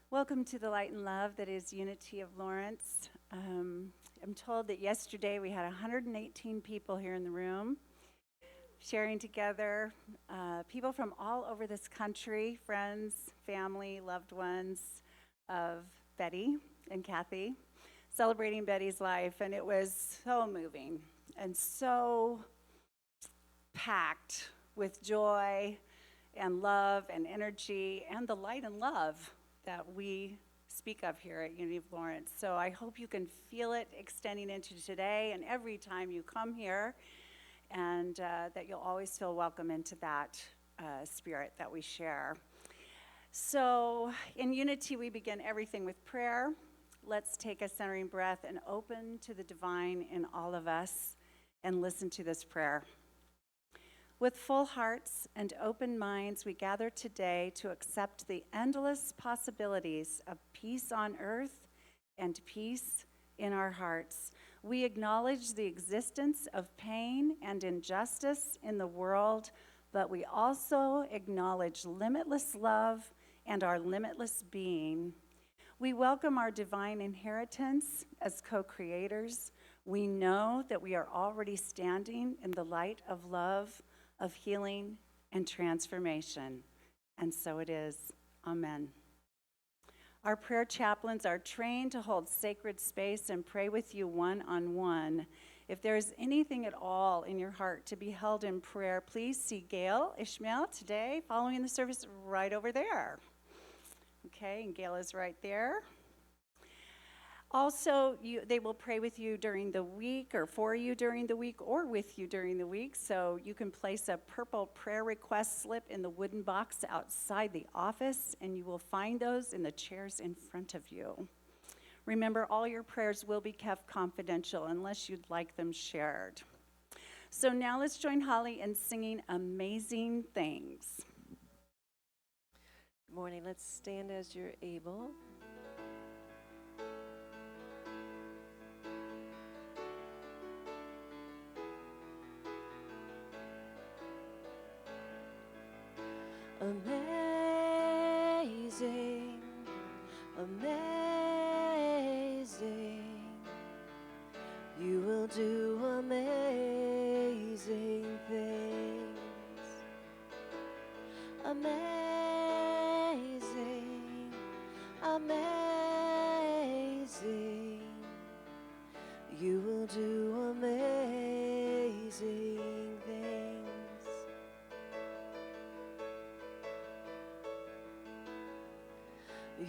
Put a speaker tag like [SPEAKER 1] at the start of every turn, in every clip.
[SPEAKER 1] Welcome to the light and love that is Unity of Lawrence. I'm told that yesterday we had 118 people here in the room sharing together, people from all over this country, friends, family, loved ones of Betty and Kathy, celebrating Betty's life. And it was so moving and so packed with joy and love and energy and the light and love that we speak of here at Unity of Lawrence. So I hope you can feel it extending into today and every time you come here, and that you'll always feel welcome into that spirit that we share. So in Unity, we begin everything with prayer. Let's take a centering breath and open to the divine in all of us and listen to this prayer. With full hearts and open minds, we gather today to accept the endless possibilities of peace on earth and peace in our hearts. We acknowledge the existence of pain and injustice in the world, but we also acknowledge limitless love and our limitless being. We welcome our divine inheritance as co-creators. We know that we are already standing in the light of love, of healing and transformation. And so it is. Amen. Our prayer chaplains are trained to hold sacred space and pray with you one-on-one. If there is anything at all in your heart to be held in prayer, please see Gail Ishmael today following the service right over there. Okay, and Gail is right there. Also, they will pray with you during the week or for you during the week or with you during the week. So you can place a purple prayer request slip in the wooden box outside the office, and you will find those in the chairs in front of you. Remember, all your prayers will be kept confidential unless you'd like them shared. So now let's join Holly in singing Amazing Things.
[SPEAKER 2] Good morning. Let's stand as you're able. Amazing, amazing, you will do amazing things. Amazing, amazing, you will do amazing things.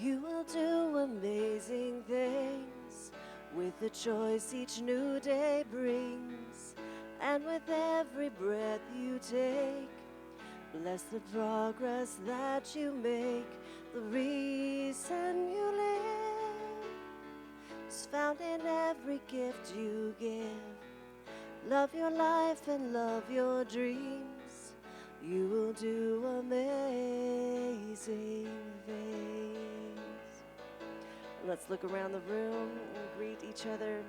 [SPEAKER 2] You will do amazing things with the choice each new day brings, and with every breath you take. Bless the progress that you make. The reason you live is found in every gift you give. Love your life and love your dreams. You will do amazing things. Let's look around the room and greet each other.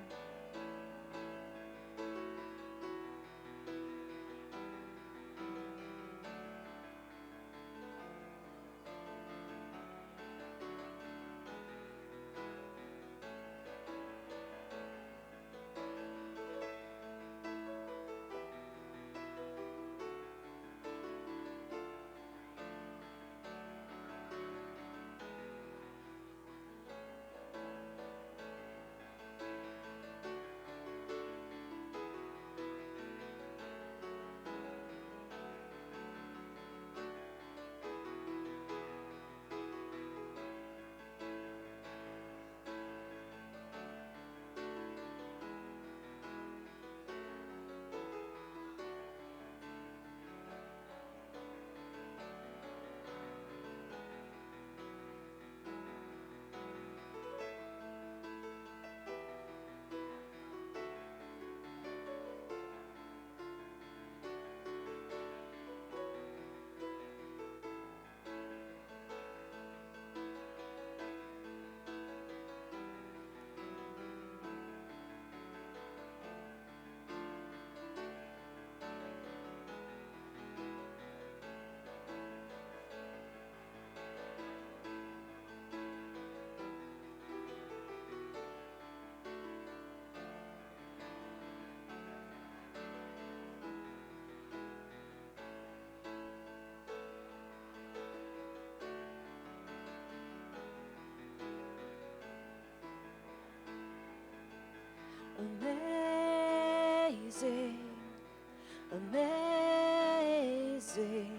[SPEAKER 2] amazing.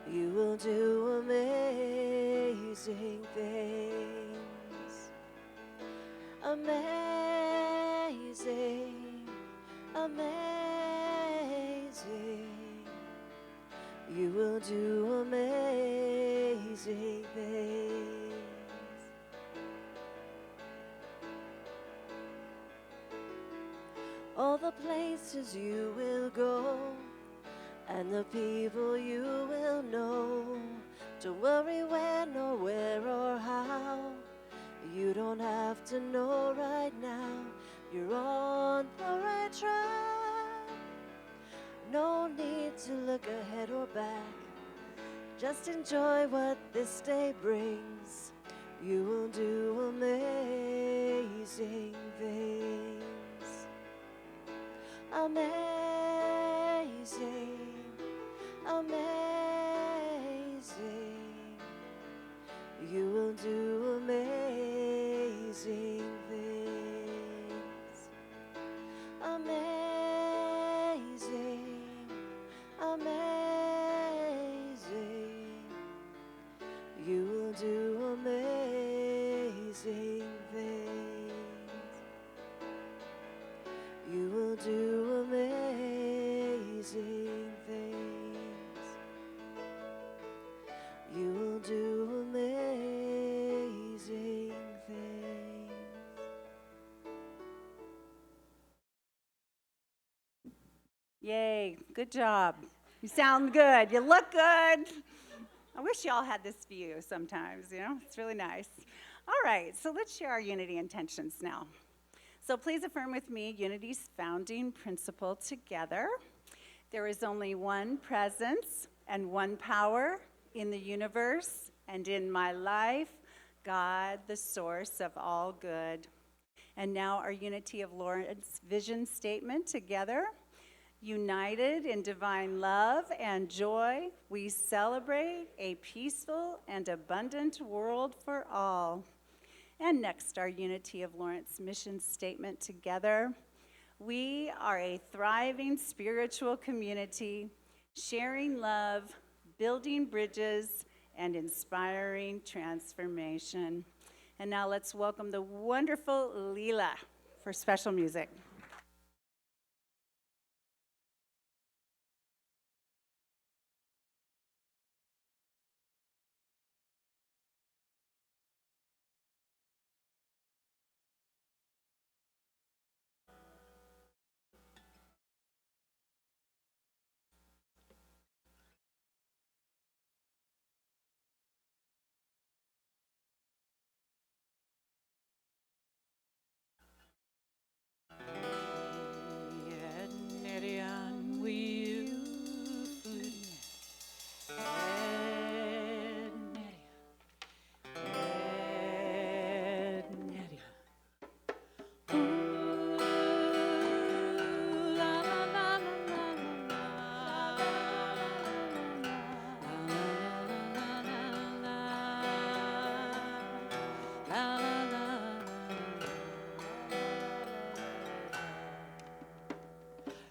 [SPEAKER 2] You will do amazing things. Amazing, amazing. You will do amazing things. All the places you will go and the people you will know. Don't worry when or where or how. You don't have to know right now. You're on the right track. No need to look ahead or back. Just enjoy what this day brings. You will do amazing things. Amazing, amazing. You will do amazing things. Amazing, amazing. You will do amazing things. You will do amazing things. You will do amazing things.
[SPEAKER 1] Yay, good job. You sound good. You look good. I wish y'all had this view sometimes, it's really nice. All right, so let's share our unity intentions now. So please affirm with me unity's founding principle together. There is only one presence and one power in the universe and in my life, God, the source of all good. And now our Unity of Lawrence vision statement together. United in divine love and joy, we celebrate a peaceful and abundant world for all. And next, our Unity of Lawrence mission statement together. We are a thriving spiritual community, sharing love, building bridges, and inspiring transformation. And now let's welcome the wonderful Leela for special music.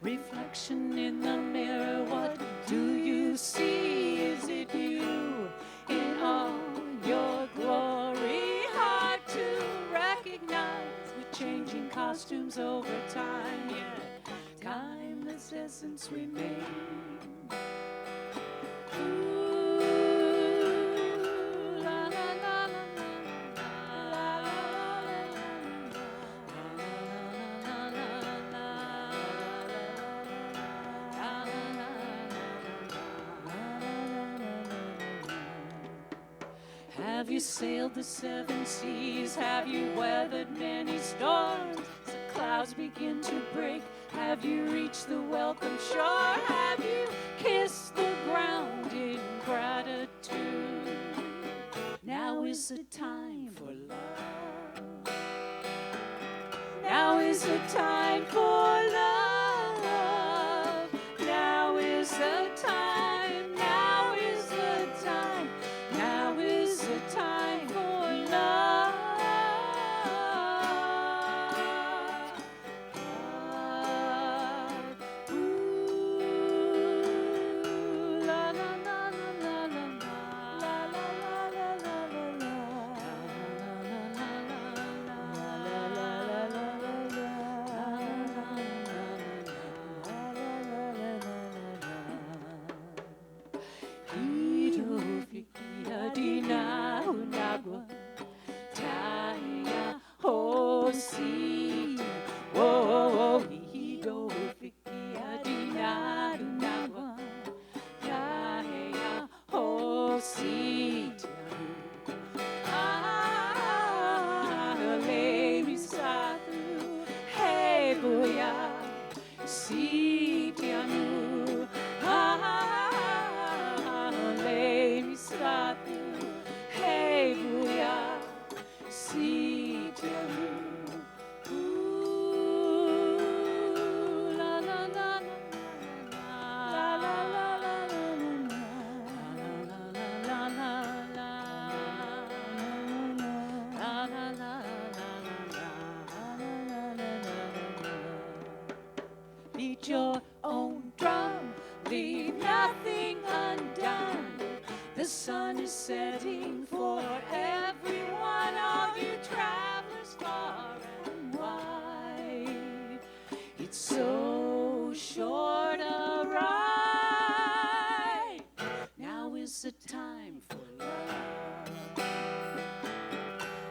[SPEAKER 3] Reflection in the mirror, what do you see? Is it you in all your glory? Hard to recognize with changing costumes over time, yet timeless essence remains. Have you sailed the 7 seas? Have you weathered many storms? As the clouds begin to break, have you reached the welcome shore? Have you kissed the ground in gratitude? Now is the time for love. Now is the time for love. Now is the time. Now is the time. Now is the time for love. Ooh. nagwa. Taya ho si. Whoa, he do fiki adina nagwa. Taya ho si. Le mi satu. Hey boya. Si tianu. Le mi satu. Hey boya. Si tianu. La la la la la la la la beat your own drum, leave nothing undone. The sun is setting for every one of you travelers far and wide. It's so short a ride. Now is the time for love.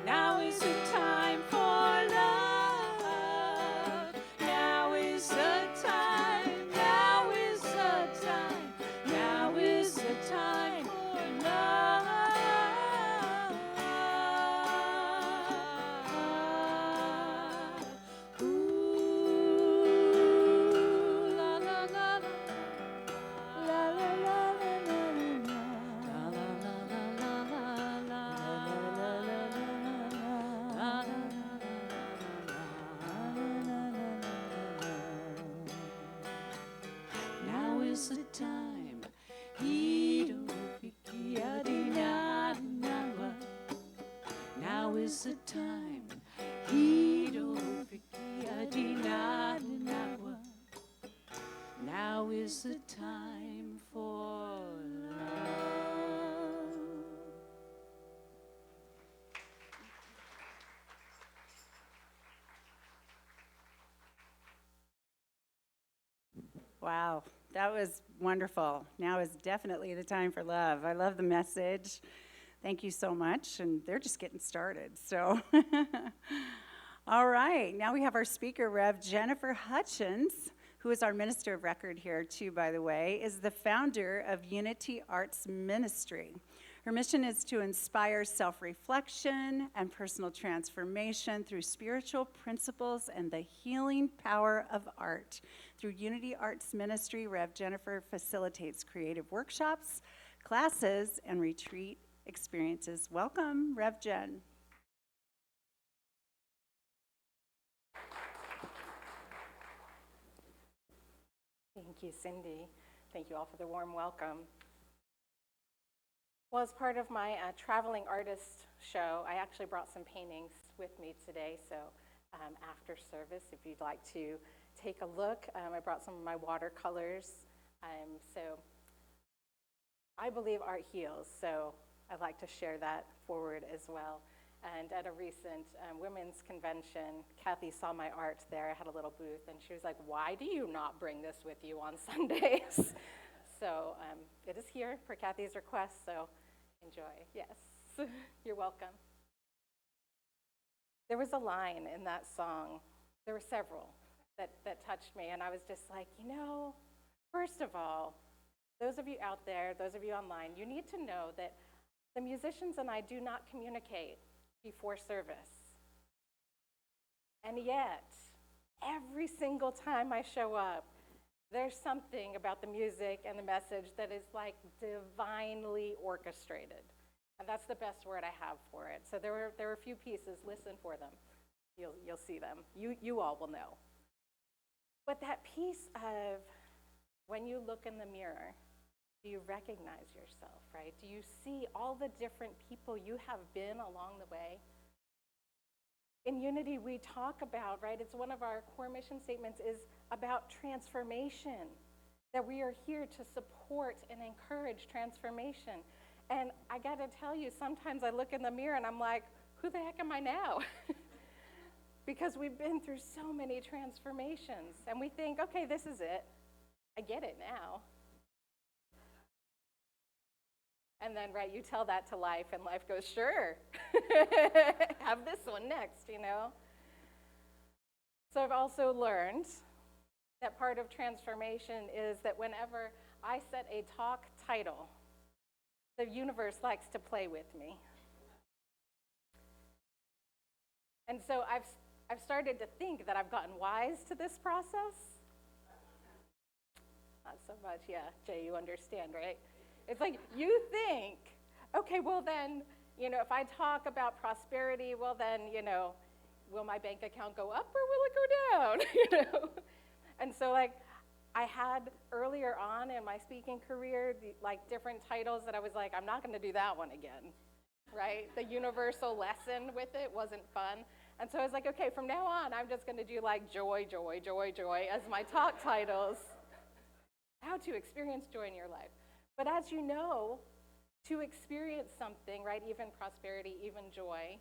[SPEAKER 3] Now is the time for love. Now is the time. Now is the time. Now is the time for love. Ooh, la la la la la la la la now is the time. Now is the time. Now is the time for love.
[SPEAKER 1] Wow, that was wonderful. Now is definitely the time for love. I love the message. Thank you so much. And they're just getting started. So, all right. Now we have our speaker, Rev. Jennifer Hutchins, who is our minister of record here, too, by the way, is the founder of Unity Arts Ministry. Her mission is to inspire self-reflection and personal transformation through spiritual principles and the healing power of art. Through Unity Arts Ministry, Rev. Jennifer facilitates creative workshops, classes, and retreat experiences. Welcome, Rev. Jen.
[SPEAKER 4] Thank you, Cindy. Thank you all for the warm welcome. Well, as part of my traveling artist show, I actually brought some paintings with me today. So after service, if you'd like to take a look, I brought some of my watercolors. So I believe art heals, so I'd like to share that forward as well. And at a recent women's convention, Kathy saw my art there. I had a little booth, and she was like, "Why do you not bring this with you on Sundays?" So it is here per Kathy's request, so enjoy. Yes, you're welcome. There was a line in that song, there were several that touched me, and I was just like, first of all, those of you out there, those of you online, you need to know that the musicians and I do not communicate before service. And yet, every single time I show up, there's something about the music and the message that is like divinely orchestrated. And that's the best word I have for it. So there were a few pieces, listen for them. You'll see them. You all will know. But that piece of when you look in the mirror, do you recognize yourself, right? Do you see all the different people you have been along the way? In Unity, we talk about, right, it's one of our core mission statements is about transformation, that we are here to support and encourage transformation. And I got to tell you, sometimes I look in the mirror and I'm like, who the heck am I now? Because we've been through so many transformations. And we think, okay, this is it. I get it now. And then, right, you tell that to life, and life goes, sure, have this one next, you know? So I've also learned that part of transformation is that whenever I set a talk title, the universe likes to play with me. And so I've started to think that I've gotten wise to this process. Not so much, yeah, Jay, you understand, right? It's like you think, okay, well then, you know, if I talk about prosperity, well then, you know, will my bank account go up or will it go down? You know? And so like I had earlier on in my speaking career, like different titles that I was like, I'm not gonna do that one again, right? The universal lesson with it wasn't fun. And so I was like, okay, from now on, I'm just gonna do like joy, joy, joy, joy as my talk titles. How to experience joy in your life. But as you know, to experience something, right, even prosperity, even joy,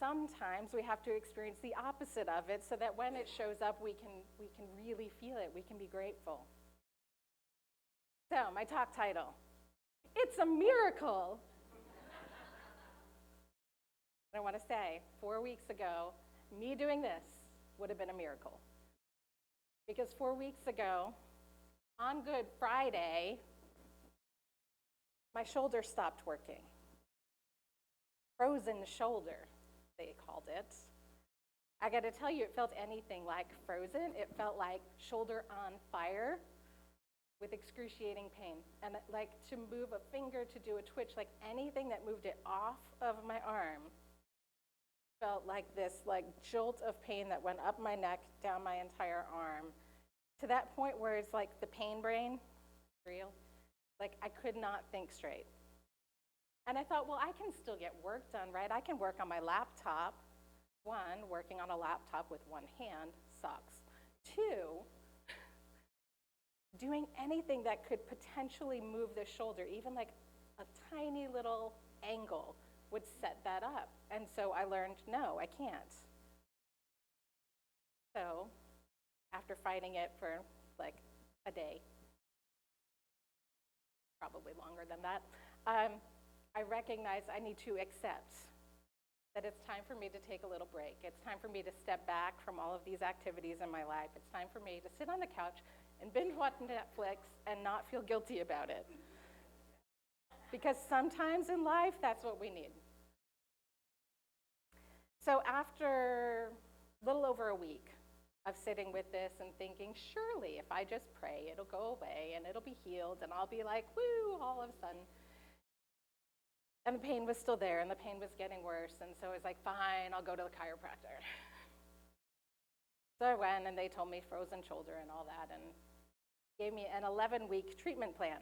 [SPEAKER 4] sometimes we have to experience the opposite of it so that when it shows up, we can really feel it. We can be grateful. So my talk title, it's a miracle. I want to say, 4 weeks ago, me doing this would have been a miracle. Because 4 weeks ago, on Good Friday, my shoulder stopped working. Frozen shoulder, they called it. I got to tell you, it felt anything like frozen. It felt like shoulder on fire with excruciating pain. And like to move a finger, to do a twitch, like anything that moved it off of my arm felt like this like jolt of pain that went up my neck, down my entire arm, to that point where it's like the pain brain, real. Like I could not think straight. And I thought, well, I can still get work done, right? I can work on my laptop. One, working on a laptop with one hand sucks. Two, doing anything that could potentially move the shoulder, even like a tiny little angle would set that up. And so I learned, no, I can't. So after fighting it for like a day, probably longer than that, I recognized I need to accept that it's time for me to take a little break. It's time for me to step back from all of these activities in my life. It's time for me to sit on the couch and binge watch Netflix and not feel guilty about it. Because sometimes in life, that's what we need. So after a little over a week of sitting with this and thinking, surely if I just pray, it'll go away and it'll be healed and I'll be like, woo, all of a sudden. And the pain was still there and the pain was getting worse. And so I was like, fine, I'll go to the chiropractor. So I went and they told me frozen shoulder and all that and gave me an 11-week treatment plan.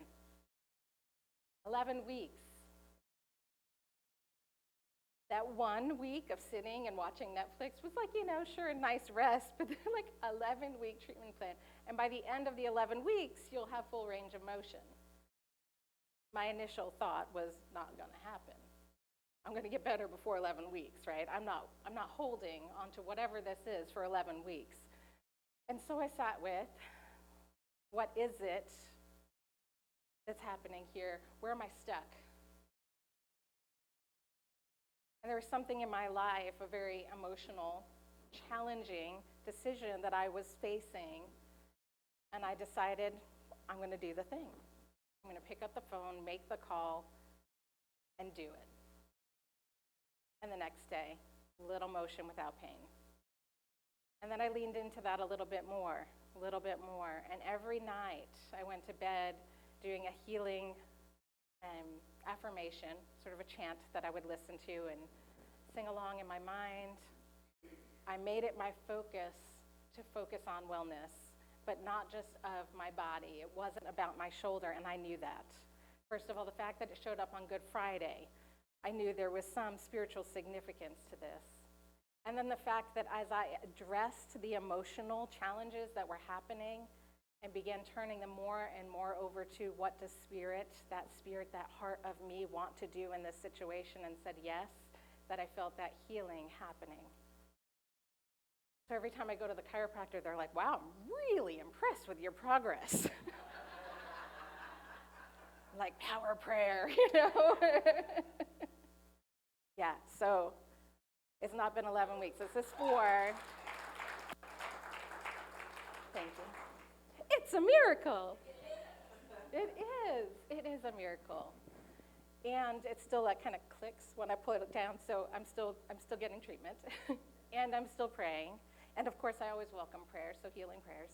[SPEAKER 4] 11 weeks. That 1 week of sitting and watching Netflix was like, you know, sure, a nice rest, but then like 11-week treatment plan. And by the end of the 11 weeks, you'll have full range of motion. My initial thought was not going to happen. I'm going to get better before 11 weeks, right? I'm not holding onto whatever this is for 11 weeks. And so I sat with, what is it that's happening here? Where am I stuck? And there was something in my life, a very emotional, challenging decision that I was facing, and I decided I'm going to do the thing. I'm going to pick up the phone, make the call, and do it. And the next day, little motion without pain. And then I leaned into that a little bit more. And every night I went to bed doing a healing affirmation, sort of a chant that I would listen to and sing along in my mind. I made it my focus to focus on wellness, but not just of my body. It wasn't about my shoulder, and I knew that. First of all, the fact that it showed up on Good Friday, I knew there was some spiritual significance to this. And then the fact that as I addressed the emotional challenges that were happening and began turning them more and more over to what does that heart of me want to do in this situation, and said yes, that I felt that healing happening. So every time I go to the chiropractor, they're like, wow, I'm really impressed with your progress. like power prayer, you know? Yeah, so it's not been 11 weeks. This is 4. Thank you. It's a miracle. It is. It is a miracle. And it still like kind of clicks when I put it down, so I'm still getting treatment. And I'm still praying. And of course, I always welcome prayers, so healing prayers.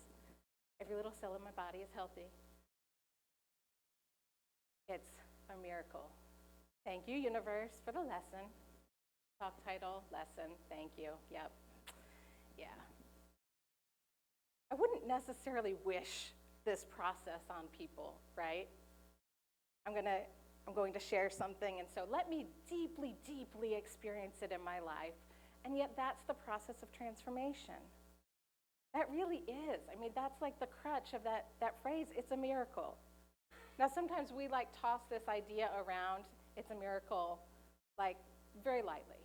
[SPEAKER 4] Every little cell in my body is healthy. It's a miracle. Thank you, universe, for the lesson. Talk title, lesson. Thank you. Yep. Yeah. I wouldn't necessarily wish this process on people, right? I'm going to share something, and so let me deeply, deeply experience it in my life. And yet that's the process of transformation. That really is. I mean, that's like the crutch of that phrase, it's a miracle. Now, sometimes we like toss this idea around, it's a miracle, like very lightly.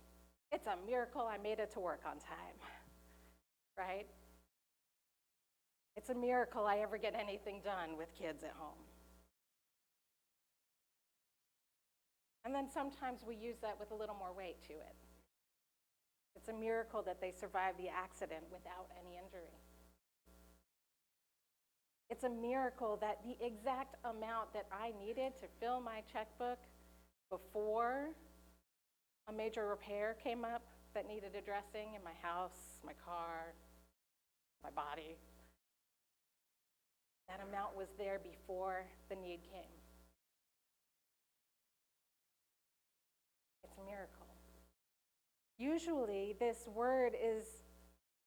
[SPEAKER 4] It's a miracle I made it to work on time, right? It's a miracle I ever get anything done with kids at home. And then sometimes we use that with a little more weight to it. It's a miracle that they survived the accident without any injury. It's a miracle that the exact amount that I needed to fill my checkbook before a major repair came up that needed addressing in my house, my car, my body, that amount was there before the need came. It's a miracle. Usually, this word is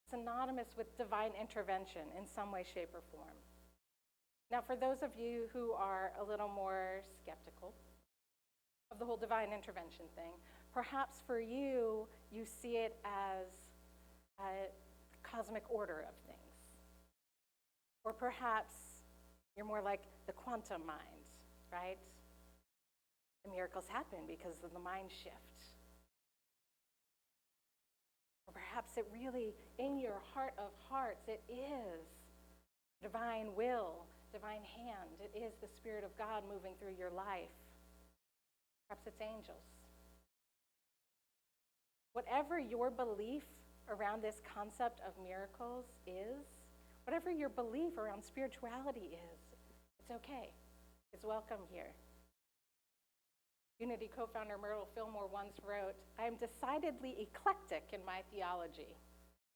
[SPEAKER 4] synonymous with divine intervention in some way, shape, or form. Now, for those of you who are a little more skeptical of the whole divine intervention thing, perhaps for you, you see it as a cosmic order of things. Or perhaps you're more like the quantum mind, right? The miracles happen because of the mind shift. Or perhaps it really, in your heart of hearts, it is divine will, divine hand. It is the Spirit of God moving through your life. Perhaps it's angels. Whatever your belief around this concept of miracles is, whatever your belief around spirituality is, it's okay. It's welcome here. Unity co-founder Myrtle Fillmore once wrote, "I am decidedly eclectic in my theology.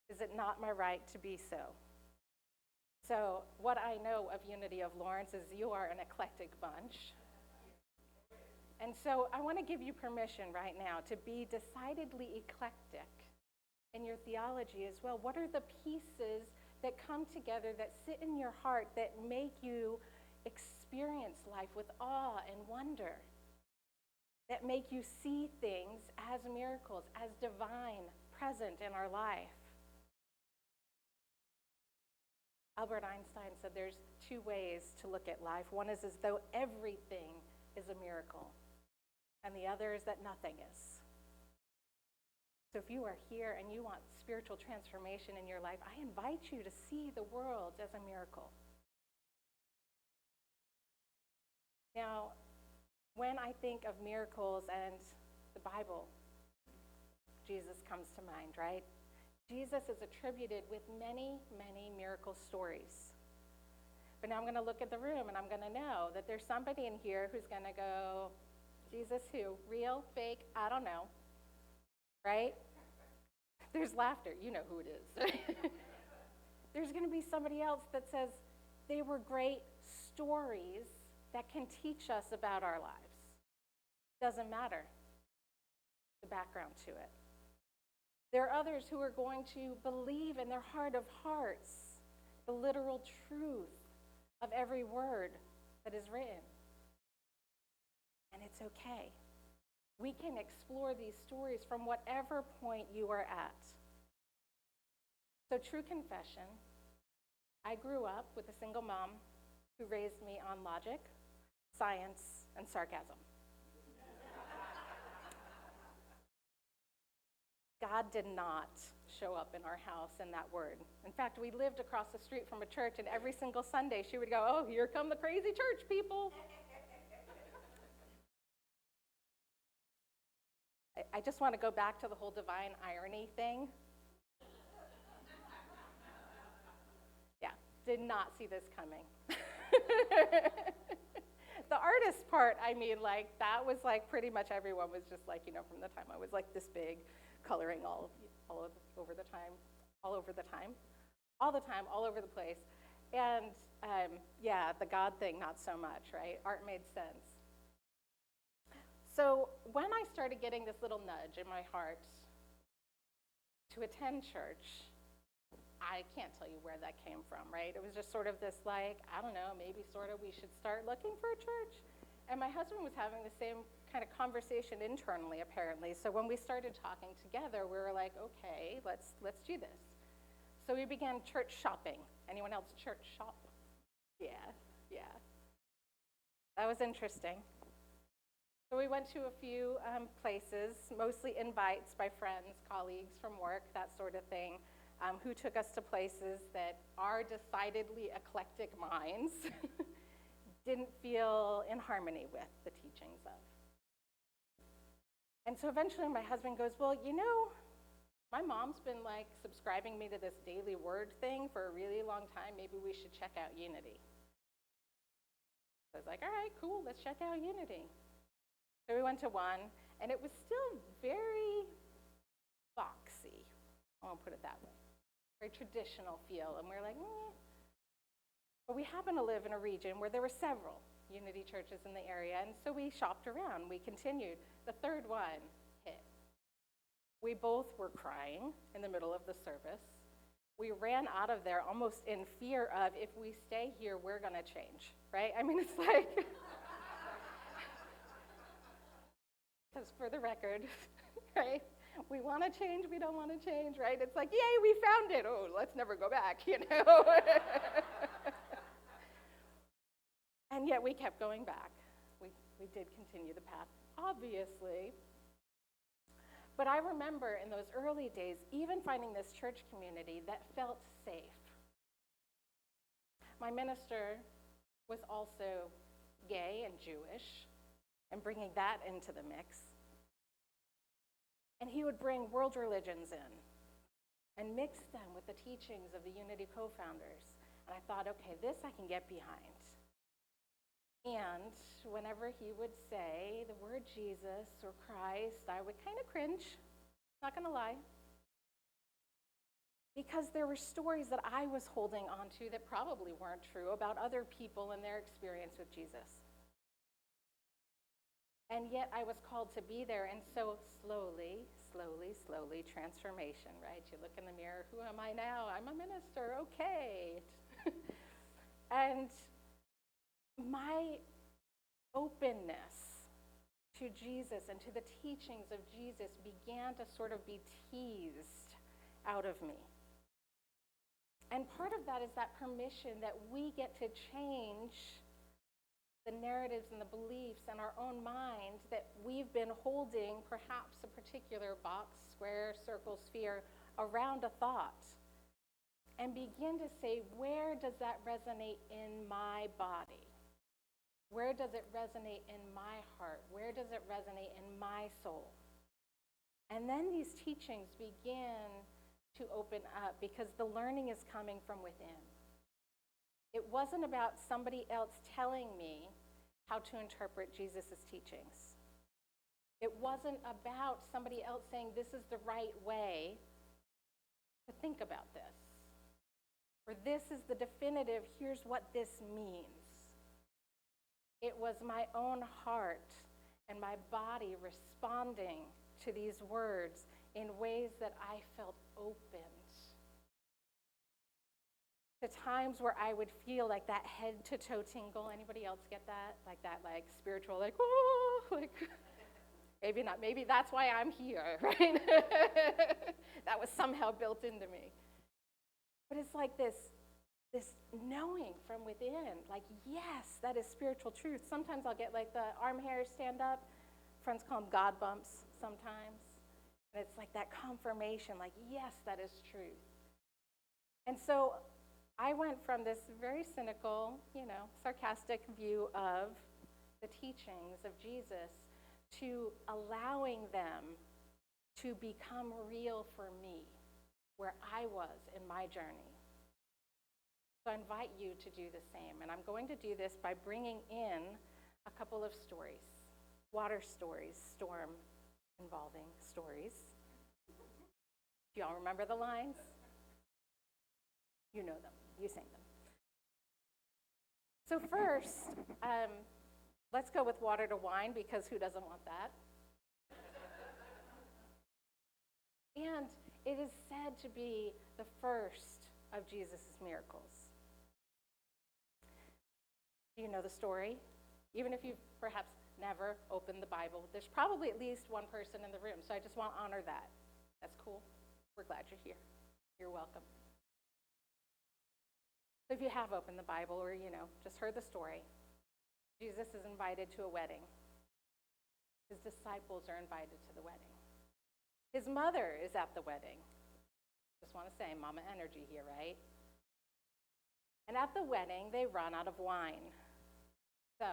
[SPEAKER 4] Is it not my right to be so?" So what I know of Unity of Lawrence is you are an eclectic bunch. And so I want to give you permission right now to be decidedly eclectic in your theology as well. What are the pieces that come together, that sit in your heart, that make you experience life with awe and wonder? That make you see things as miracles, as divine, present in our life. Albert Einstein said there's 2 ways to look at life. One is as though everything is a miracle, and the other is that nothing is. So if you are here and you want spiritual transformation in your life, I invite you to see the world as a miracle. Now, when I think of miracles and the Bible, Jesus comes to mind, right? Jesus is attributed with many, many miracle stories. But now I'm going to look at the room and I'm going to know that there's somebody in here who's going to go, Jesus who? Real? Fake? I don't know. Right? There's laughter. You know who it is. There's going to be somebody else that says they were great stories that can teach us about our lives. Doesn't matter the background to it. There are others who are going to believe in their heart of hearts the literal truth of every word that is written. And it's okay. We can explore these stories from whatever point you are at. So, true confession, I grew up with a single mom who raised me on logic, science, and sarcasm. God did not show up in our house in that word. In fact, we lived across the street from a church, and every single Sunday she would go, "Oh, here come the crazy church people." I just want to go back to the whole divine irony thing. Yeah, did not see this coming. The artist part, I mean, like, that was like pretty much everyone was just like, from the time I was like this big, coloring all over the time, all over the place. And yeah, the God thing, not so much, right? Art made sense. So when I started getting this little nudge in my heart to attend church, I can't tell you where that came from, right? It was just sort of this like, I don't know, maybe sort of we should start looking for a church. And my husband was having the same kind of conversation internally, apparently. So when we started talking together, we were like, okay, let's do this. So we began church shopping. Anyone else church shop? Yeah. That was interesting. So we went to a few places, mostly invites by friends, colleagues from work, that sort of thing, who took us to places that our decidedly eclectic minds didn't feel in harmony with the teachings of. And so eventually my husband goes, well, my mom's been like subscribing me to this daily word thing for a really long time. Maybe we should check out Unity. So I was like, all right, cool, let's check out Unity. So we went to one, and it was still very boxy. I won't put it that way. Very traditional feel. And we're like, But we happen to live in a region where there were several Unity churches in the area, and so we shopped around. We continued. The third one hit. We both were crying in the middle of the service. We ran out of there almost in fear of, if we stay here, we're going to change, right? I mean, it's like, because for the record, right? We want to change, we don't want to change, right? It's like, yay, we found it. Oh, let's never go back, And yet we kept going back. We did continue the path, obviously. But I remember in those early days, even finding this church community that felt safe. My minister was also gay and Jewish, and bringing that into the mix. And he would bring world religions in and mix them with the teachings of the Unity co-founders. And I thought, okay, this I can get behind. And whenever he would say the word Jesus or Christ, I would kind of cringe, not going to lie. Because there were stories that I was holding onto that probably weren't true about other people and their experience with Jesus. And yet I was called to be there, and so slowly, transformation, right? You look in the mirror, who am I now? I'm a minister, okay. And my openness to Jesus and to the teachings of Jesus began to sort of be teased out of me. And part of that is that permission that we get to change the narratives and the beliefs in our own mind that we've been holding perhaps a particular box, square, circle, sphere around a thought, and begin to say, where does that resonate in my body? Where does it resonate in my heart? Where does it resonate in my soul? And then these teachings begin to open up because the learning is coming from within. It wasn't about somebody else telling me how to interpret Jesus' teachings. It wasn't about somebody else saying this is the right way to think about this. Or this is the definitive, here's what this means. It was my own heart and my body responding to these words in ways that I felt opened. The times where I would feel like that head to toe tingle. Anybody else get that? Like that, like spiritual, like, whoa, like, maybe not. Maybe that's why I'm here, right? That was somehow built into me. But it's like this knowing from within, like, yes, that is spiritual truth. Sometimes I'll get like the arm hairs stand up. Friends call them God bumps sometimes. And it's like that confirmation, like, yes, that is truth. And so I went from this very cynical, sarcastic view of the teachings of Jesus to allowing them to become real for me where I was in my journey. So I invite you to do the same. And I'm going to do this by bringing in a couple of stories, water stories, storm involving stories. Do y'all remember the lines? You know them. You sing them. So first, let's go with water to wine, because who doesn't want that? And it is said to be the first of Jesus' miracles. Do you know the story? Even if you've perhaps never opened the Bible, there's probably at least one person in the room, so I just want to honor that. That's cool. We're glad you're here. You're welcome. So if you have opened the Bible or, just heard the story, Jesus is invited to a wedding. His disciples are invited to the wedding. His mother is at the wedding. Just want to say, mama energy here, right? And at the wedding, they run out of wine. So,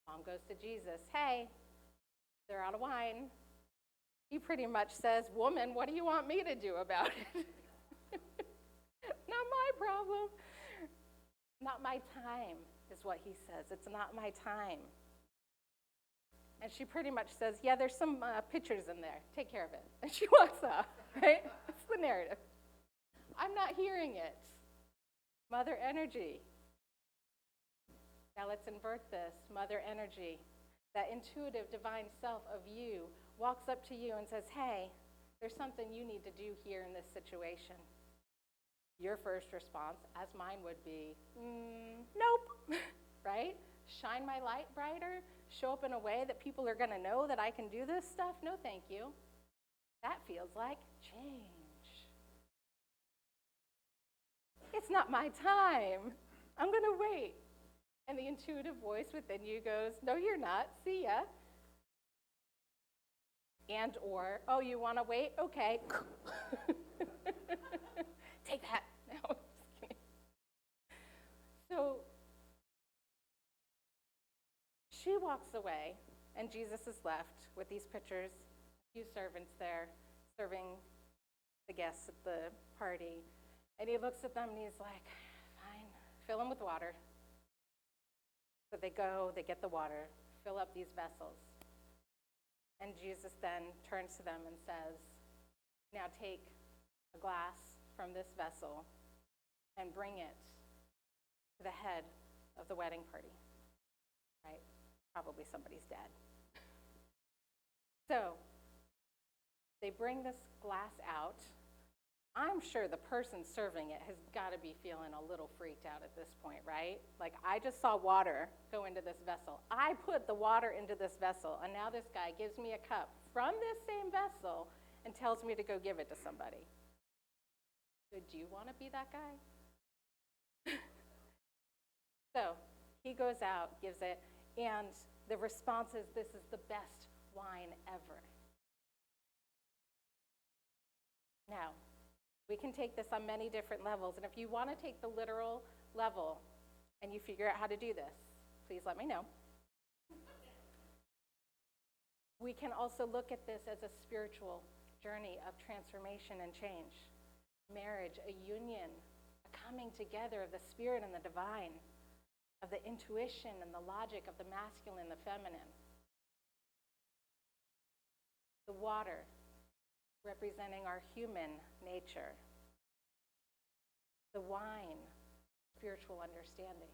[SPEAKER 4] mom goes to Jesus, hey, they're out of wine. He pretty much says, woman, what do you want me to do about it? Not my problem. Not my time, is what he says. It's not my time. And she pretty much says, yeah, there's some pitchers in there. Take care of it. And she walks off, right? That's the narrative. I'm not hearing it. Mother energy. Now let's invert this. Mother energy, that intuitive divine self of you, walks up to you and says, hey, there's something you need to do here in this situation. Your first response, as mine would be, nope, right? Shine my light brighter, show up in a way that people are going to know that I can do this stuff? No, thank you. That feels like change. It's not my time. I'm going to wait. And the intuitive voice within you goes, no, you're not. See ya. And or, oh, you want to wait? Okay. Take that. No, just kidding. So she walks away, and Jesus is left with these pitchers, a few servants there serving the guests at the party. And he looks at them and he's like, fine, fill them with water. So they go, they get the water, fill up these vessels. And Jesus then turns to them and says, now take a glass from this vessel and bring it to the head of the wedding party, right? Probably somebody's dead. So they bring this glass out. I'm sure the person serving it has got to be feeling a little freaked out at this point, right? Like, I just saw water go into this vessel. I put the water into this vessel, and now this guy gives me a cup from this same vessel and tells me to go give it to somebody. Would you want to be that guy? So he goes out, gives it, and the response is, this is the best wine ever. Now, we can take this on many different levels, and if you want to take the literal level and you figure out how to do this, please let me know. We can also look at this as a spiritual journey of transformation and change. Marriage, a union, a coming together of the spirit and the divine, of the intuition and the logic of the masculine and the feminine. The water, representing our human nature. The wine, spiritual understanding.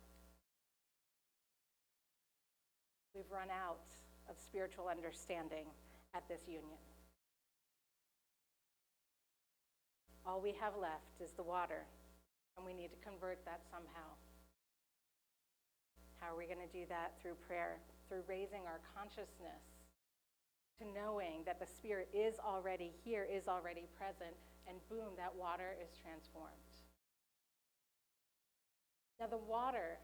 [SPEAKER 4] We've run out of spiritual understanding at this union. All we have left is the water, and we need to convert that somehow. How are we going to do that? Through prayer, through raising our consciousness to knowing that the Spirit is already here, is already present, and boom, that water is transformed. Now, the water,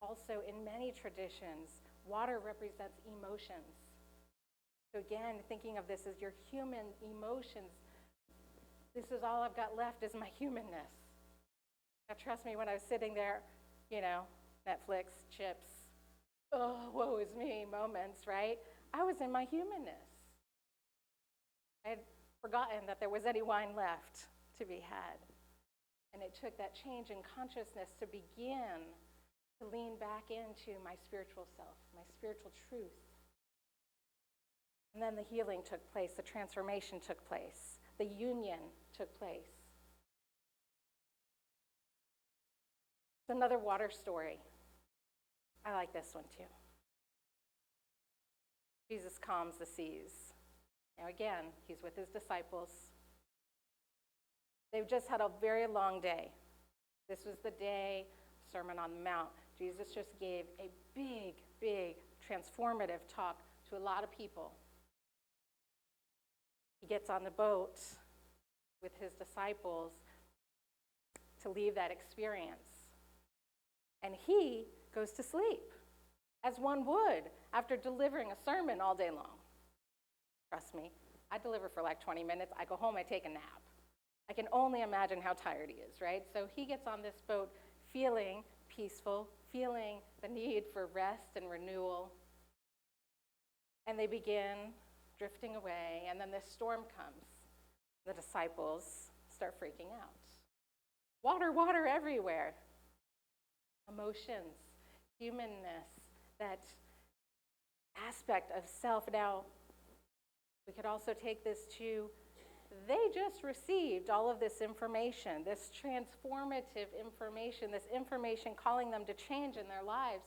[SPEAKER 4] also in many traditions, water represents emotions. So again, thinking of this as your human emotions, this is all I've got left is my humanness. Now, trust me, when I was sitting there, Netflix, chips, oh, woe is me moments, right? I was in my humanness. I had forgotten that there was any wine left to be had. And it took that change in consciousness to begin to lean back into my spiritual self, my spiritual truth. And then the healing took place, the transformation took place, the union took place. It's another water story. I like this one too. Jesus calms the seas. Now again, he's with his disciples. They've just had a very long day. This was the day, Sermon on the Mount. Jesus just gave a big, big, transformative talk to a lot of people. He gets on the boat with his disciples to leave that experience. And he goes to sleep, as one would after delivering a sermon all day long. Trust me, I deliver for like 20 minutes. I go home, I take a nap. I can only imagine how tired he is, right? So he gets on this boat feeling peaceful, feeling the need for rest and renewal. And they begin drifting away, and then this storm comes. The disciples start freaking out. Water, water everywhere. Emotions, humanness, that aspect of self. Now, we could also take this to, they just received all of this information, this transformative information, this information calling them to change in their lives.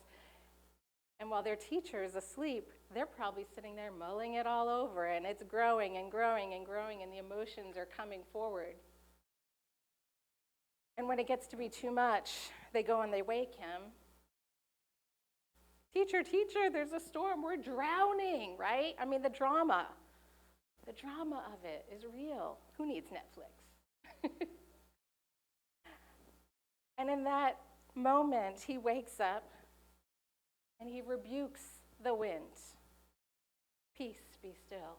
[SPEAKER 4] And while their teacher is asleep, they're probably sitting there mulling it all over, and it's growing and growing and growing, and the emotions are coming forward. And when it gets to be too much, they go and they wake him. Teacher, teacher, there's a storm. We're drowning, right? I mean, the drama of it is real. Who needs Netflix? And in that moment, he wakes up and he rebukes the wind. Peace, be still.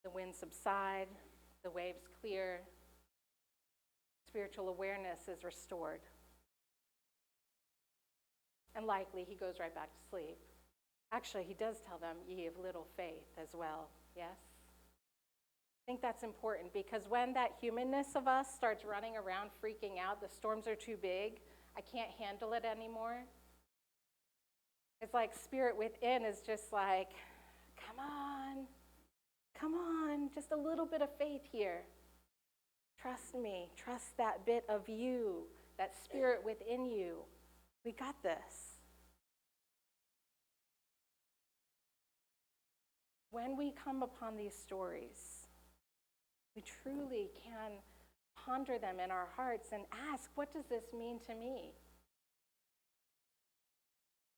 [SPEAKER 4] The wind subsides, the waves clear. Spiritual awareness is restored. And likely he goes right back to sleep. Actually, he does tell them, ye of little faith as well, yes? I think that's important because when that humanness of us starts running around freaking out, the storms are too big, I can't handle it anymore. It's like spirit within is just like, come on, just a little bit of faith here. Trust me, trust that bit of you, that spirit within you. We got this. When we come upon these stories, we truly can ponder them in our hearts and ask, what does this mean to me?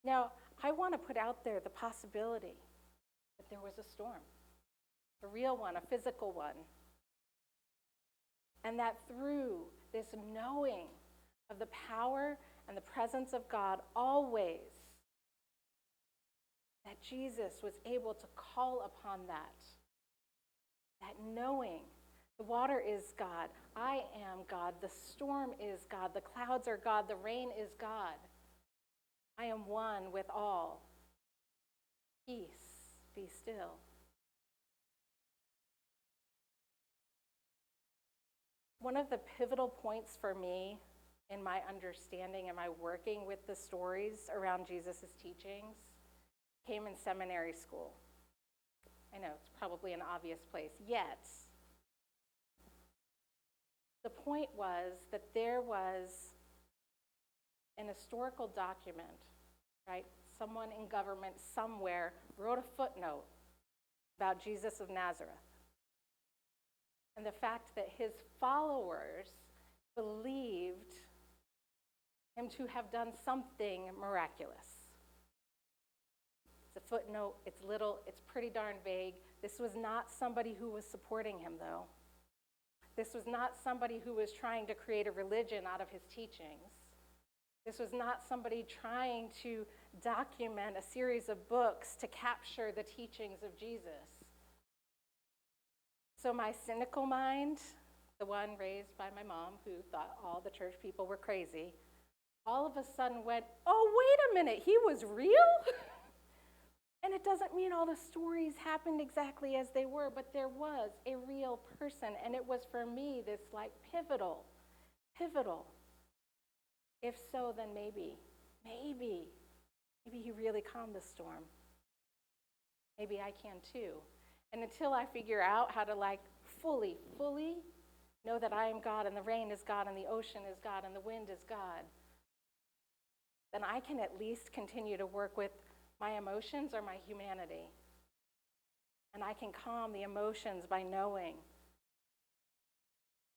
[SPEAKER 4] Now, I want to put out there the possibility that there was a storm, a real one, a physical one. And that through this knowing of the power and the presence of God always, that Jesus was able to call upon that knowing. The water is God, I am God, the storm is God, the clouds are God, the rain is God. I am one with all. Peace, be still. One of the pivotal points for me in my understanding and my working with the stories around Jesus' teachings came in seminary school. I know it's probably an obvious place, yet the point was that there was an historical document, right? Someone in government somewhere wrote a footnote about Jesus of Nazareth. And the fact that his followers believed him to have done something miraculous. It's a footnote, it's little, it's pretty darn vague. This was not somebody who was supporting him, though. This was not somebody who was trying to create a religion out of his teachings. This was not somebody trying to document a series of books to capture the teachings of Jesus. So my cynical mind, the one raised by my mom who thought all the church people were crazy, all of a sudden went, oh, wait a minute, he was real? And it doesn't mean all the stories happened exactly as they were, but there was a real person, and it was for me this like pivotal. If so, then maybe he really calmed the storm. Maybe I can too. And until I figure out how to like fully know that I am God, and the rain is God, and the ocean is God, and the wind is God, then I can at least continue to work with my emotions or my humanity. And I can calm the emotions by knowing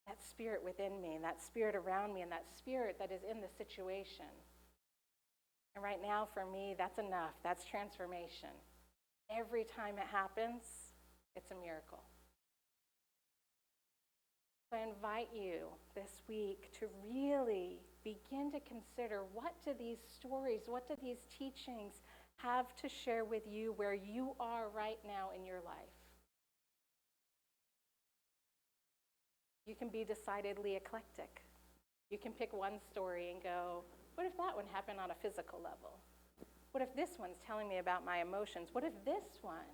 [SPEAKER 4] that spirit within me, and that spirit around me, and that spirit that is in the situation. And right now, for me, that's enough. That's transformation. Every time it happens, it's a miracle. So I invite you this week to really begin to consider, what do these stories, what do these teachings have to share with you where you are right now in your life? You can be decidedly eclectic. You can pick one story and go, what if that one happened on a physical level? What if this one's telling me about my emotions? What if this one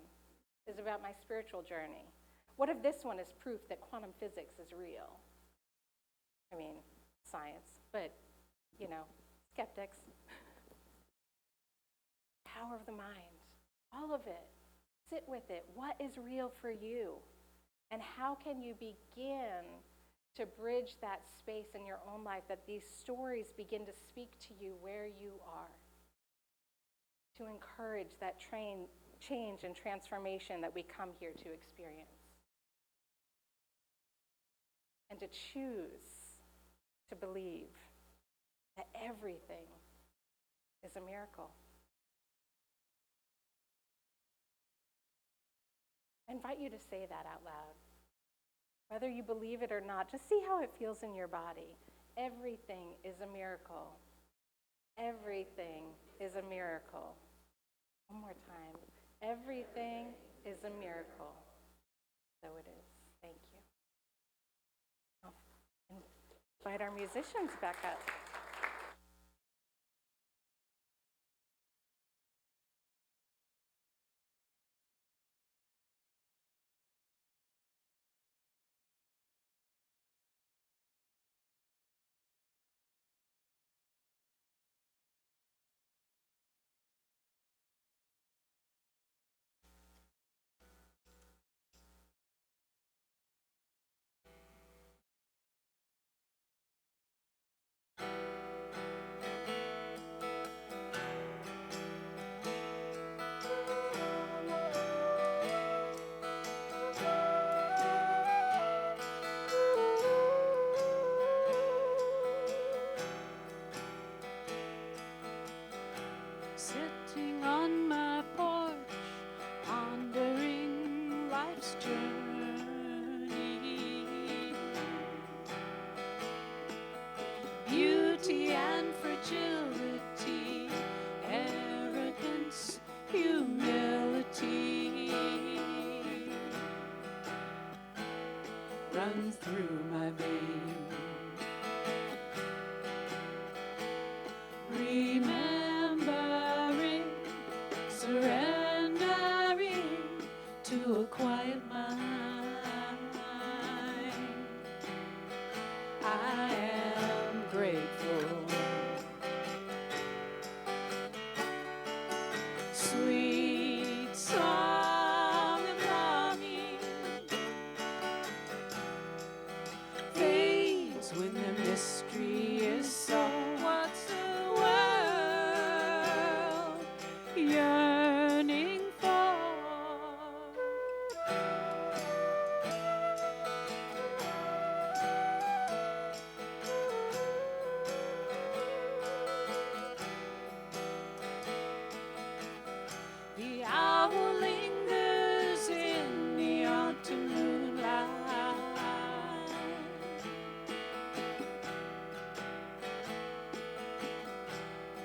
[SPEAKER 4] is about my spiritual journey? What if this one is proof that quantum physics is real? I mean, science, but, skeptics. Power of the mind, all of it. Sit with it. What is real for you? And how can you begin to bridge that space in your own life, that these stories begin to speak to you where you are? To encourage that change and transformation that we come here to experience. And to choose to believe that everything is a miracle. I invite you to say that out loud. Whether you believe it or not, just see how it feels in your body. Everything is a miracle. Everything is a miracle. One more time. Everything is a miracle. So it is. Thank you. I'll invite our musicians back up.
[SPEAKER 3] Sitting on my porch, pondering life's journey, beauty and fragility, arrogance, humility, run through my veins. Remembering, surrendering to a quiet mind. I am grateful. Sweet song of longing fades when the mystery is solved. What's the world yearning for? The hour lingers in the autumn moonlight.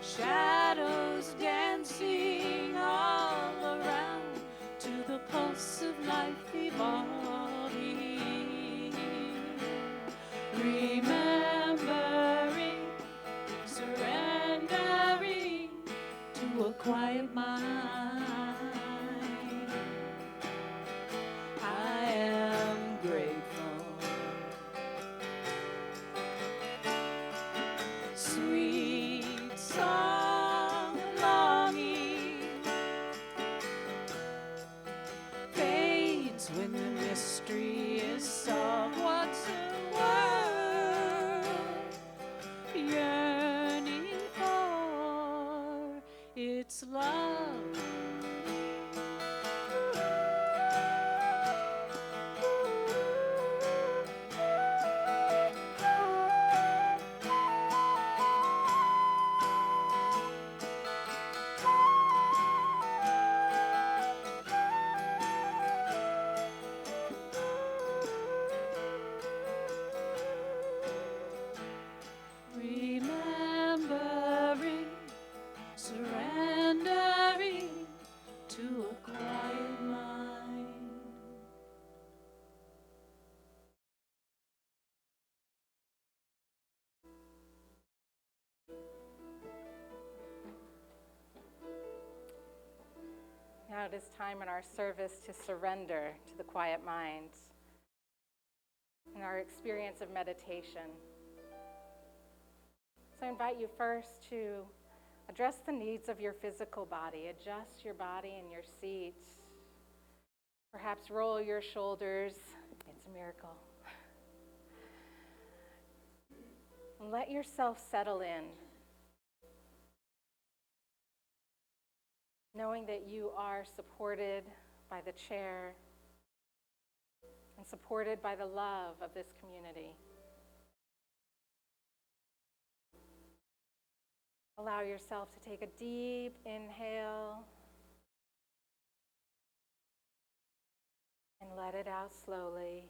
[SPEAKER 3] Shadows dancing all around to the pulse of life evolving. Remembering, surrendering to a quiet mind. mystery is solved. What's the world yearning for? It's love. Remembering, surrendering to a quiet mind.
[SPEAKER 4] Now it is time in our service to surrender to the quiet mind in our experience of meditation. So I invite you first to address the needs of your physical body. Adjust your body in your seat. Perhaps roll your shoulders. It's a miracle. And let yourself settle in, knowing that you are supported by the chair and supported by the love of this community. Allow yourself to take a deep inhale and let it out slowly.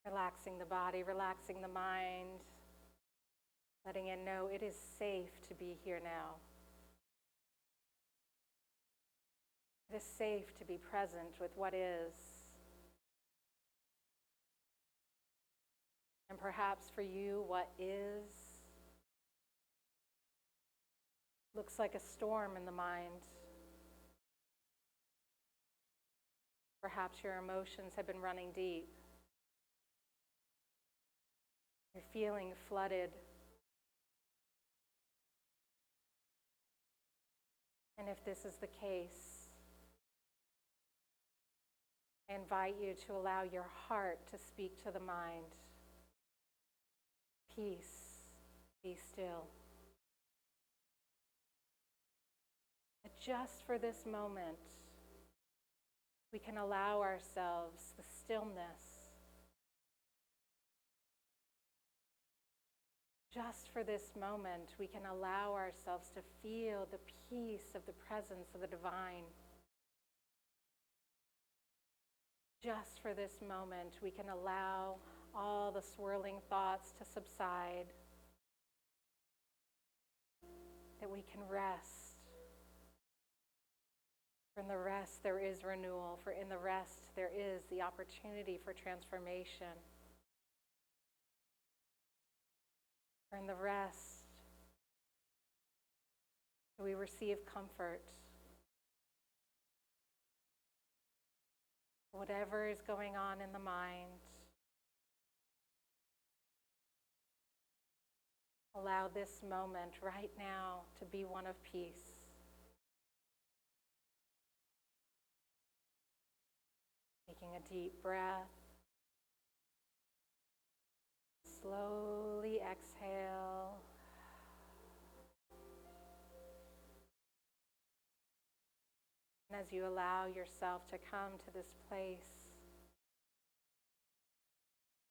[SPEAKER 4] Relaxing the body, relaxing the mind, letting it know it is safe to be here now. It is safe to be present with what is. And perhaps for you, what is looks like a storm in the mind. Perhaps your emotions have been running deep. You're feeling flooded. And if this is the case, I invite you to allow your heart to speak to the mind. Peace, be still. And just for this moment, we can allow ourselves the stillness. Just for this moment, we can allow ourselves to feel the peace of the presence of the divine. Just for this moment, we can allow all the swirling thoughts to subside, that we can rest. For in the rest, there is renewal. For in the rest, there is the opportunity for transformation. For in the rest, we receive comfort. Whatever is going on in the mind, allow this moment right now to be one of peace. Taking a deep breath. Slowly exhale. And as you allow yourself to come to this place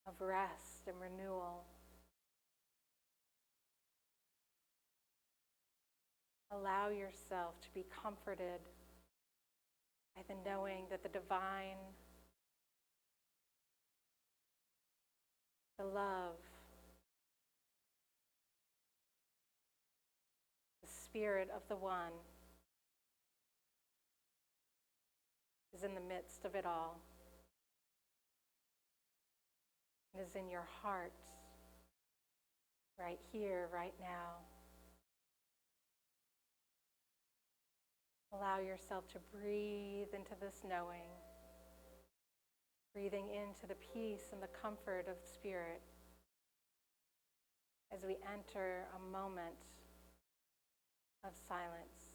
[SPEAKER 4] of rest and renewal, allow yourself to be comforted by the knowing that the divine, the love, the spirit of the one is in the midst of it all. It is in your heart, right here, right now. Allow yourself to breathe into this knowing, breathing into the peace and the comfort of spirit as we enter a moment of silence.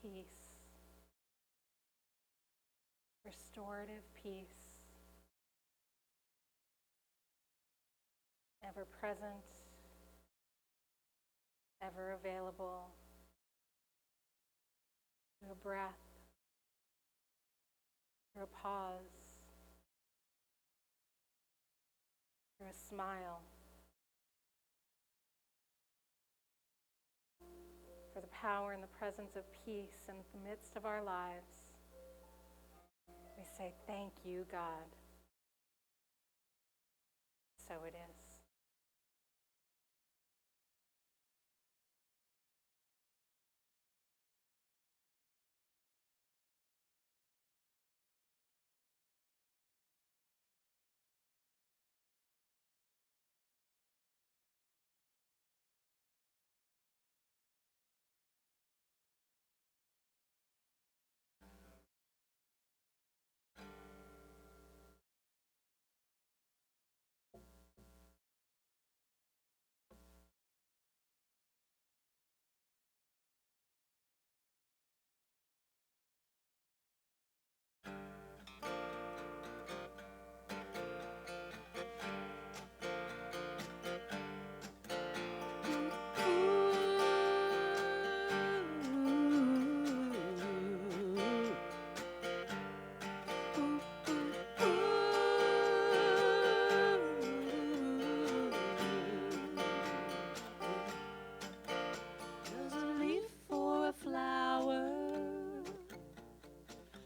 [SPEAKER 4] peace, restorative peace, ever present, ever available, through a breath, through a pause, through a smile, for the power and the presence of peace in the midst of our lives. We say, thank you, God. So it is.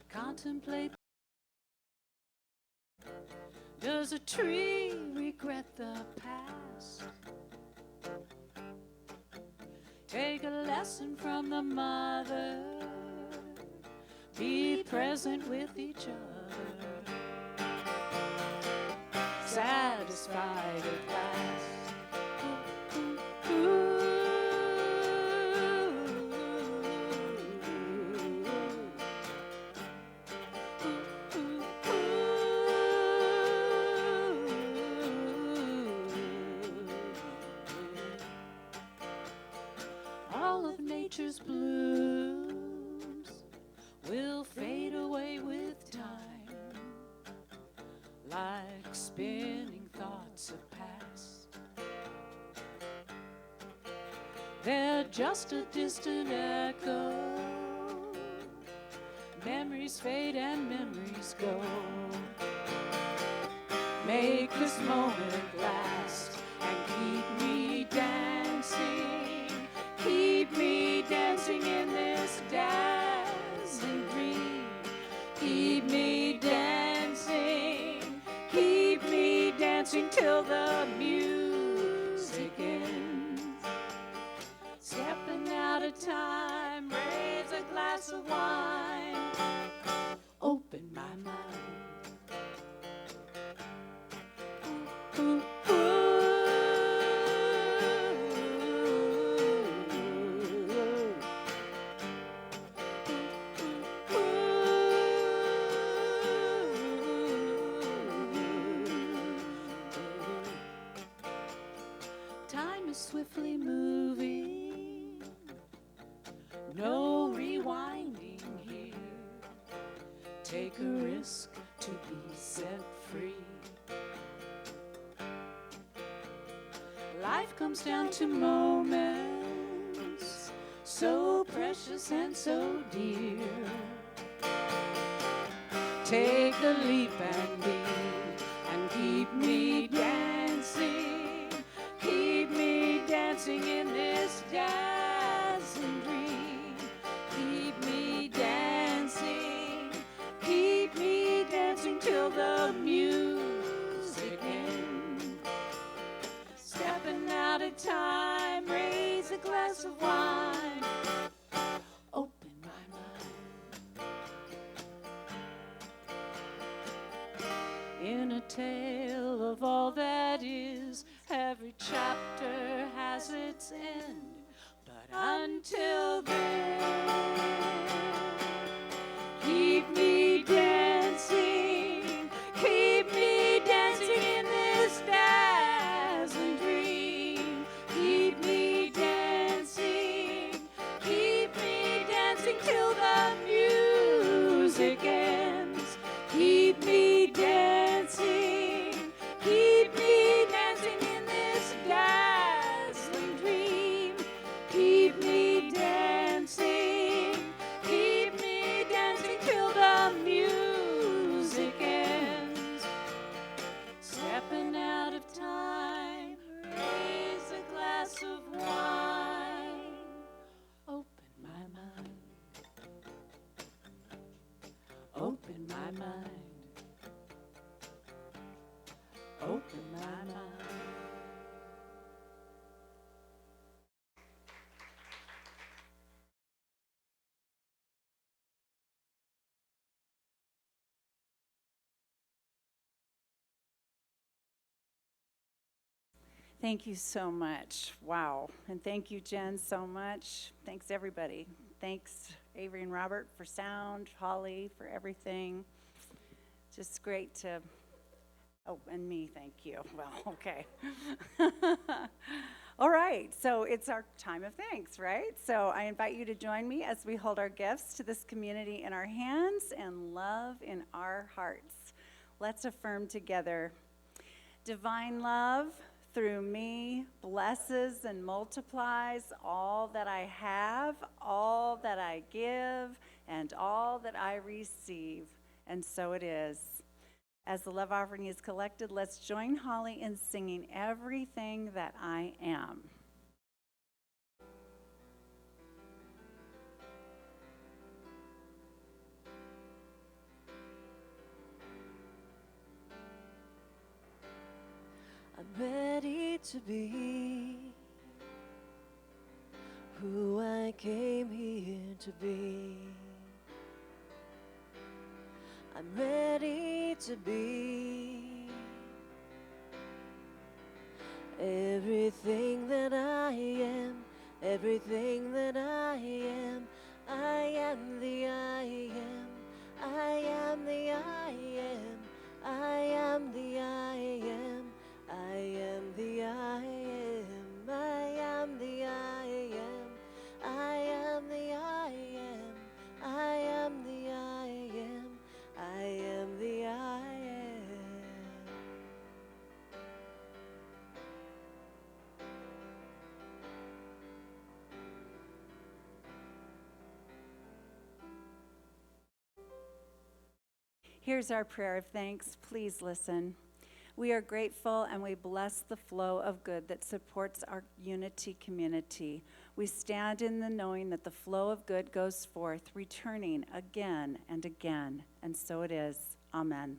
[SPEAKER 3] Contemplate. Does a tree regret the past? Take a lesson from the mother. Be present with each other. Satisfied at last. All of nature's blooms will fade away with time, like spinning thoughts of past. They're just a distant echo. Memories fade and memories go. Make this moment last and keep me dancing. Keep me dancing in this dazzling dream. Keep me dancing. Keep me dancing till the music ends. Stepping out of time, raise a glass of wine. Open my mind. Ooh, ooh, ooh. Time is swiftly moving, no rewinding here. Take a risk to be set free. Life comes down to moments, so precious and so dear. Take a leap and be, and keep me dancing. Keep me dancing in this dazzling dream. Keep me dancing. Keep me dancing till the music ends. Stepping out of time, raise a glass of wine. Open my mind. In a tale of all that is, every chapter has its end. But until then, keep me dancing. Keep me dancing in this dazzling dream. Keep me dancing. Keep me dancing till
[SPEAKER 1] Thank you so much. Wow. And thank you, Jen, so much. Thanks, everybody. Thanks, Avery and Robert, for sound, Holly, for everything. Just great to, oh, and me, thank you. Well, okay. All right, so it's our time of thanks, right? So I invite you to join me as we hold our gifts to this community in our hands and love in our hearts. Let's affirm together. Divine love through me blesses and multiplies all that I have, all that I give, and all that I receive. And so it is. As the love offering is collected, let's join Holly in singing Everything That I Am.
[SPEAKER 2] I'm ready to be who I came here to be. I'm ready to be everything that I am, everything that I am. I am the I am. I am the I am. I am the I am. I am the I am. I am the I am. I am the I am. I am the I am. I am the I am.
[SPEAKER 1] Here's our prayer of thanks. Please listen. We are grateful and we bless the flow of good that supports our unity community. We stand in the knowing that the flow of good goes forth, returning again and again. And so it is. Amen.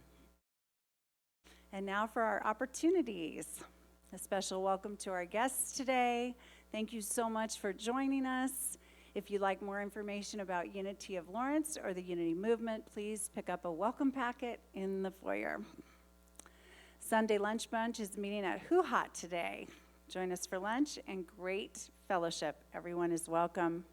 [SPEAKER 1] And now for our opportunities. A special welcome to our guests today. Thank you so much for joining us. If you'd like more information about Unity of Lawrence or the Unity Movement, please pick up a welcome packet in the foyer. Sunday Lunch Bunch is meeting at Hoo Hot today. Join us for lunch and great fellowship. Everyone is welcome.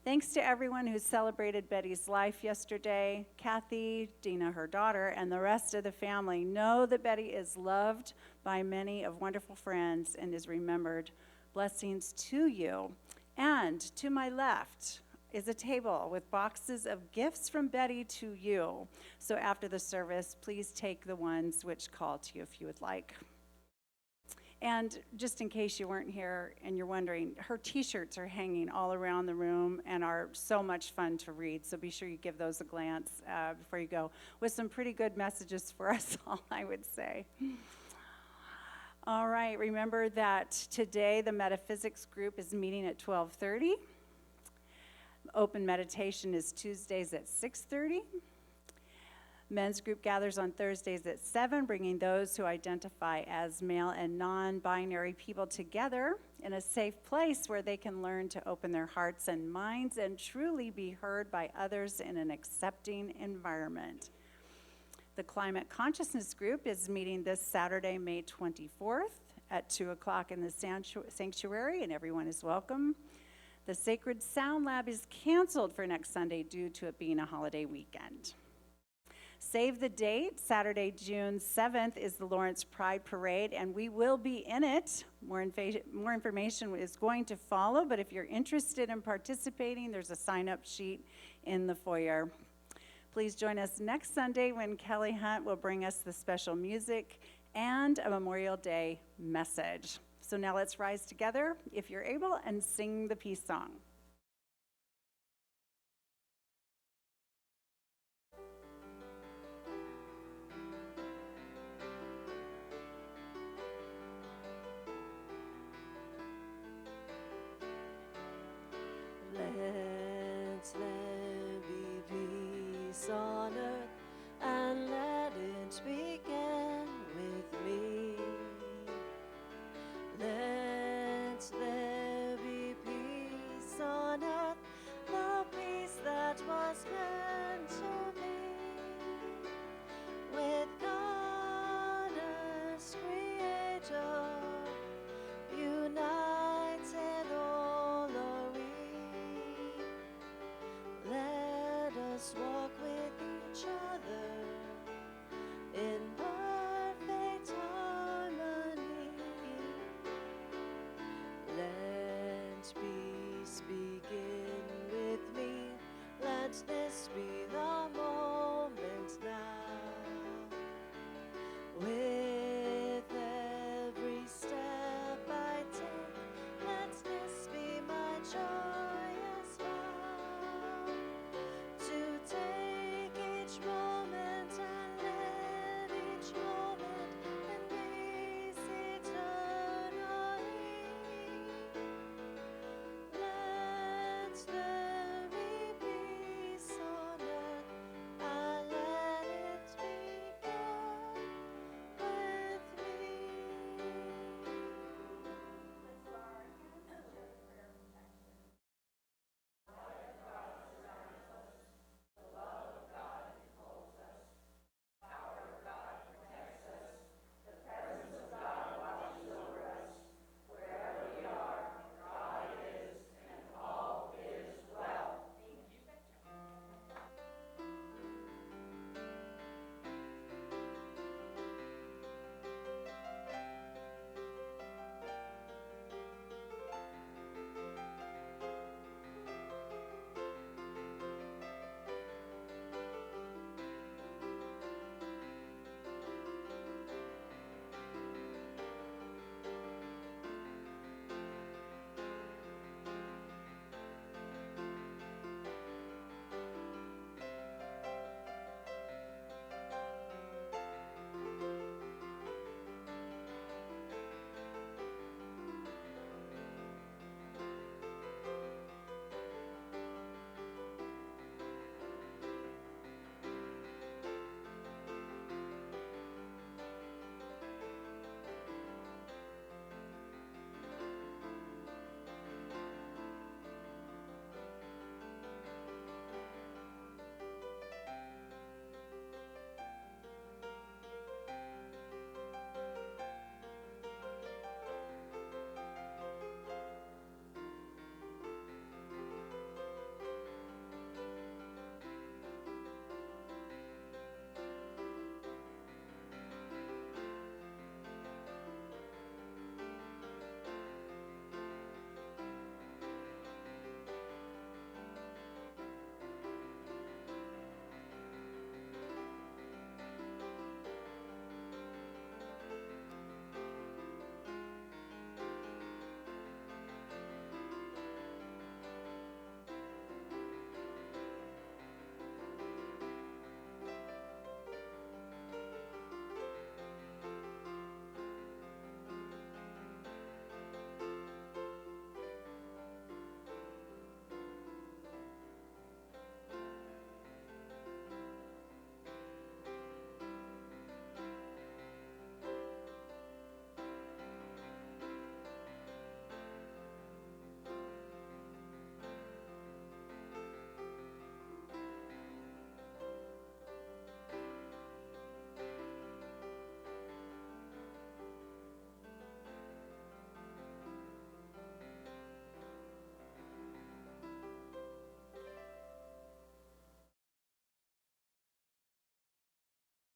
[SPEAKER 1] Thanks to everyone who celebrated Betty's life yesterday. Kathy, Dina, her daughter, and the rest of the family know that Betty is loved by many of wonderful friends and is remembered. Blessings to you. And to my left is a table with boxes of gifts from Betty to you. So after the service, please take the ones which call to you if you would like. And just in case you weren't here and you're wondering, her t-shirts are hanging all around the room and are so much fun to read. So be sure you give those a glance before you go, with some pretty good messages for us all, I would say. All right, remember that today the metaphysics group is meeting at 12:30. Open meditation is Tuesdays at 6:30. Men's group gathers on Thursdays at 7, bringing those who identify as male and non-binary people together in a safe place where they can learn to open their hearts and minds and truly be heard by others in an accepting environment. The Climate Consciousness group is meeting this Saturday, May 24th at 2 o'clock in the sanctuary, and everyone is welcome. The Sacred Sound Lab is canceled for next Sunday due to it being a holiday weekend. Save the date. Saturday, June 7th is the Lawrence Pride Parade, and we will be in it. More information is going to follow, but if you're interested in participating, there's a sign-up sheet in the foyer. Please join us next Sunday when Kelly Hunt will bring us the special music and a Memorial Day message. So now let's rise together, if you're able, and sing the peace song.
[SPEAKER 2] Let be peace on earth, and let it begin with me. Let there be peace on earth, the peace that was meant to be, with God as Creator just walk